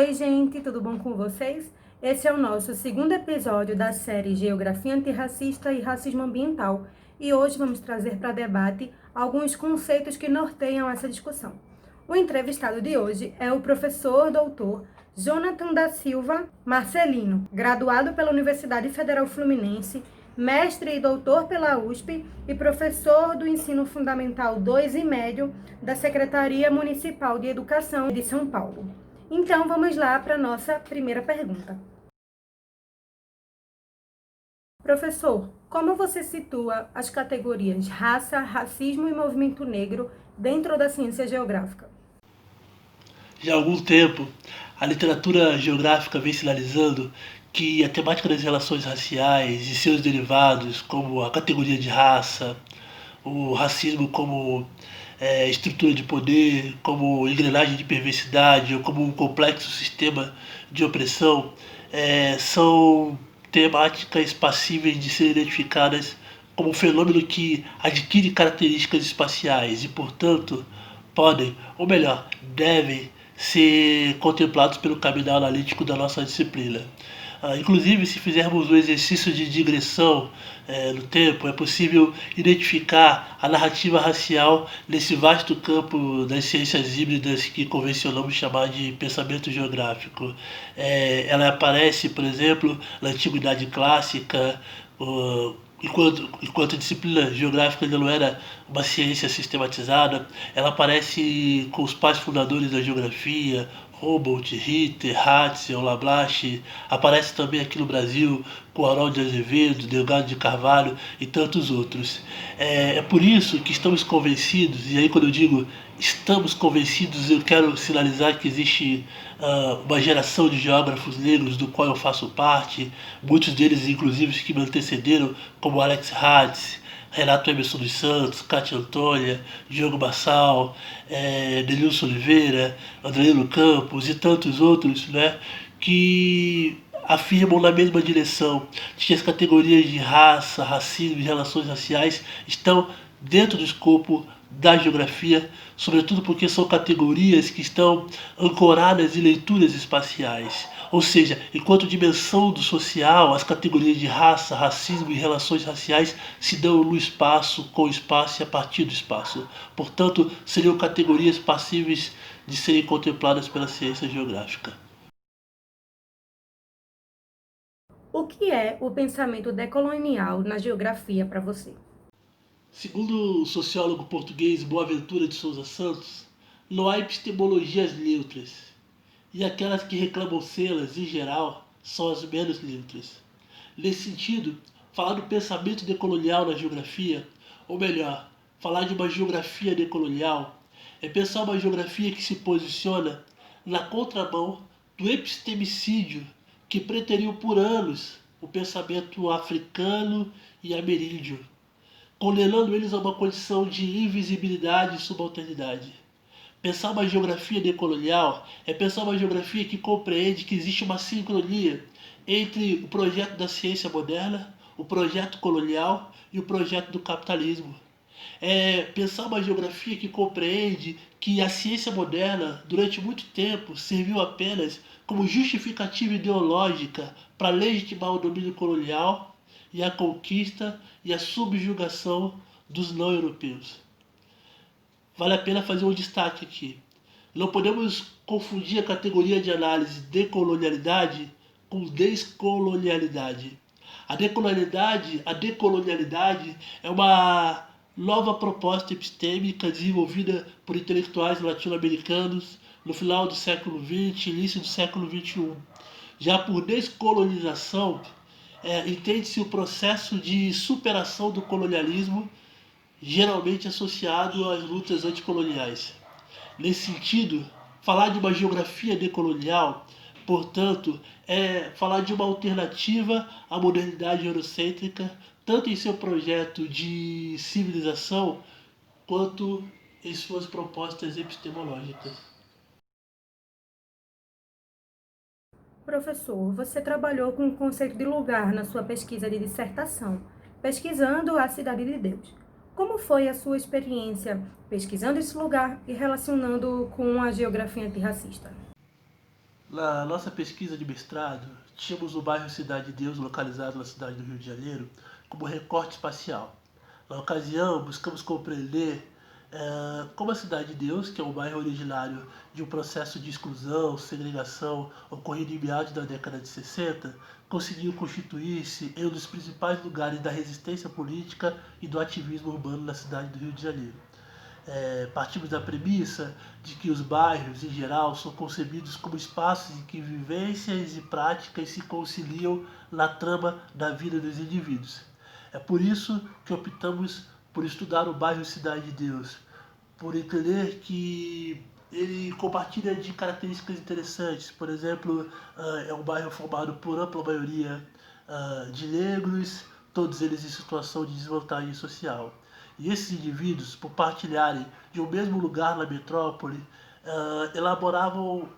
Oi, gente, tudo bom com vocês? Esse é o nosso segundo episódio da série Geografia Antirracista e Racismo Ambiental e hoje vamos trazer para debate alguns conceitos que norteiam essa discussão. O entrevistado de hoje é o professor doutor Jonathan da Silva Marcelino, graduado pela Universidade Federal Fluminense, mestre e doutor pela USP e professor do Ensino Fundamental 2 e Médio da Secretaria Municipal de Educação de São Paulo. Então, vamos lá para a nossa primeira pergunta. Professor, como você situa as categorias raça, racismo e movimento negro dentro da ciência geográfica? Já há algum tempo, a literatura geográfica vem sinalizando que a temática das relações raciais e seus derivados, como a categoria de raça, o racismo como estrutura de poder, como engrenagem de perversidade ou como um complexo sistema de opressão, são temáticas passíveis de serem identificadas como um fenômeno que adquire características espaciais e, portanto, podem, ou melhor, devem ser contemplados pelo caminho analítico da nossa disciplina. Inclusive, se fizermos um exercício de digressão no tempo, é possível identificar a narrativa racial nesse vasto campo das ciências híbridas que convencionamos chamar de pensamento geográfico. Ela aparece, por exemplo, na Antiguidade Clássica, enquanto a disciplina geográfica ainda não era uma ciência sistematizada, ela aparece com os pais fundadores da geografia, Humboldt, Ritter, Ratzel, Lablache, aparece também aqui no Brasil com Harold de Azevedo, Delgado de Carvalho e tantos outros. É por isso que estamos convencidos, e aí quando eu digo estamos convencidos, eu quero sinalizar que existe uma geração de geógrafos negros do qual eu faço parte, muitos deles inclusive que me antecederam, como Alex Hatz, Renato Emerson dos Santos, Cátia Antônia, Diogo Bassal, Denilson Oliveira, Adriano Campos e tantos outros, né, que afirmam na mesma direção de que as categorias de raça, racismo e relações raciais estão dentro do escopo da geografia, sobretudo porque são categorias que estão ancoradas em leituras espaciais. Ou seja, enquanto dimensão do social, as categorias de raça, racismo e relações raciais se dão no espaço, com o espaço e a partir do espaço. Portanto, seriam categorias passíveis de serem contempladas pela ciência geográfica. O que é o pensamento decolonial na geografia para você? Segundo o sociólogo português Boaventura de Sousa Santos, não há epistemologias neutras, e aquelas que reclamam sê-las, em geral, são as menos neutras. Nesse sentido, falar do pensamento decolonial na geografia, ou melhor, falar de uma geografia decolonial, é pensar uma geografia que se posiciona na contramão do epistemicídio que preteriu por anos o pensamento africano e ameríndio, condenando eles a uma condição de invisibilidade e subalternidade. Pensar uma geografia decolonial é pensar uma geografia que compreende que existe uma sincronia entre o projeto da ciência moderna, o projeto colonial e o projeto do capitalismo. É pensar uma geografia que compreende que a ciência moderna, durante muito tempo, serviu apenas como justificativa ideológica para legitimar o domínio colonial e a conquista e a subjugação dos não-europeus. Vale a pena fazer um destaque aqui. Não podemos confundir a categoria de análise decolonialidade com descolonialidade. A decolonialidade é uma nova proposta epistêmica desenvolvida por intelectuais latino-americanos no final do século XX e início do século XXI. Já por descolonização, entende-se o processo de superação do colonialismo, geralmente associado às lutas anticoloniais. Nesse sentido, falar de uma geografia decolonial, portanto, é falar de uma alternativa à modernidade eurocêntrica, tanto em seu projeto de civilização, quanto em suas propostas epistemológicas. Professor, você trabalhou com o conceito de lugar na sua pesquisa de dissertação, pesquisando a Cidade de Deus. Como foi a sua experiência pesquisando esse lugar e relacionando com a geografia antirracista? Na nossa pesquisa de mestrado, tínhamos o bairro Cidade de Deus, localizado na cidade do Rio de Janeiro, como recorte espacial. Na ocasião, buscamos compreender como a Cidade de Deus, que é um bairro originário de um processo de exclusão, segregação ocorrido em meados da década de 60, conseguiu constituir-se em um dos principais lugares da resistência política e do ativismo urbano na cidade do Rio de Janeiro. Partimos da premissa de que os bairros, em geral, são concebidos como espaços em que vivências e práticas se conciliam na trama da vida dos indivíduos. É por isso que optamos por estudar o bairro Cidade de Deus, por entender que ele compartilha de características interessantes. Por exemplo, é um bairro formado por ampla maioria de negros, todos eles em situação de desvantagem social. E esses indivíduos, por partilharem de um mesmo lugar na metrópole, elaboraram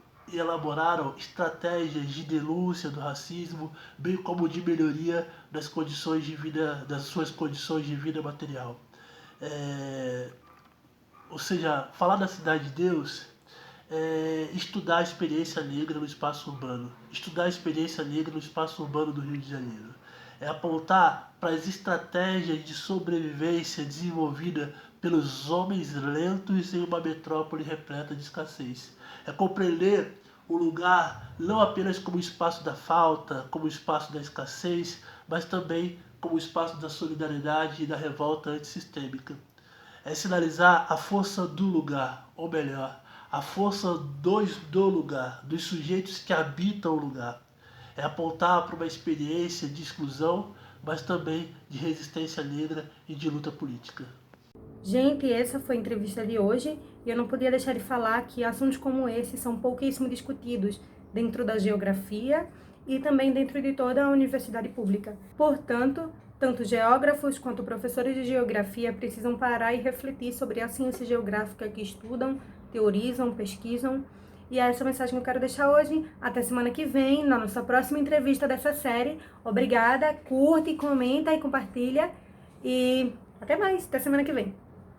estratégias de denúncia do racismo, bem como de melhoria das condições de vida, das suas condições de vida material. Ou seja, falar da Cidade de Deus é estudar a experiência negra no espaço urbano, estudar a experiência negra no espaço urbano do Rio de Janeiro. É apontar para as estratégias de sobrevivência desenvolvida pelos homens lentos em uma metrópole repleta de escassez. É compreender o lugar não apenas como espaço da falta, como espaço da escassez, mas também como espaço da solidariedade e da revolta antissistêmica. É sinalizar a força do lugar, ou melhor, a força do lugar, dos sujeitos que habitam o lugar. É apontar para uma experiência de exclusão, mas também de resistência negra e de luta política. Gente, essa foi a entrevista de hoje e eu não podia deixar de falar que assuntos como esse são pouquíssimo discutidos dentro da geografia e também dentro de toda a universidade pública. Portanto, tanto geógrafos quanto professores de geografia precisam parar e refletir sobre a ciência geográfica que estudam, teorizam, pesquisam. E é essa mensagem que eu quero deixar hoje. Até semana que vem, na nossa próxima entrevista dessa série. Obrigada, curte, comenta e compartilha. E até mais, até semana que vem.